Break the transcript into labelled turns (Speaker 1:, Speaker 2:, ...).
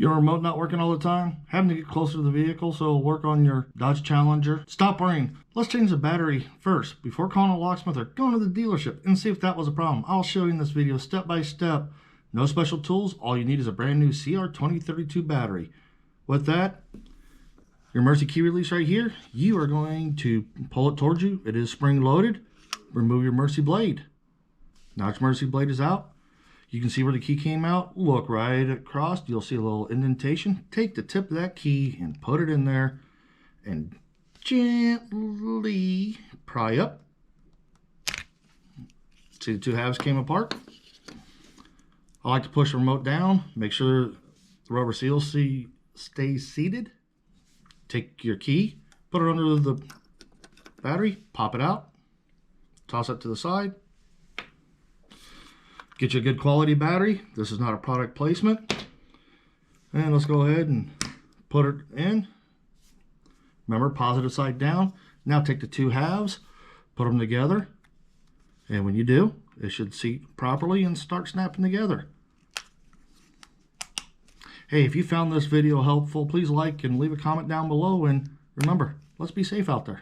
Speaker 1: Your remote not working all the time? Having to get closer to the vehicle so it'll work on your Dodge Challenger? Stop worrying. Let's change the battery first before calling a locksmith or going to the dealership and see if that was a problem. I'll show you in this video step by step. No special tools. All you need is a brand new CR2032 battery. With that, your emergency key release right here, you are going to pull it towards you. It is spring loaded. Remove your emergency blade. Now your emergency blade is out. You can see where the key came out. Look right across. You'll see a little indentation. Take the tip of that key and put it in there and gently pry up. See the two halves came apart. I like to push the remote down. Make sure the rubber seal stays seated. Take your key, put it under the battery, pop it out, toss it to the side. Get you a good quality battery. This is not a product placement. And let's go ahead and put it in. Remember, positive side down. Now take the two halves, put them together. And when you do, it should seat properly and start snapping together. Hey, if you found this video helpful, please like and leave a comment down below. And remember, let's be safe out there.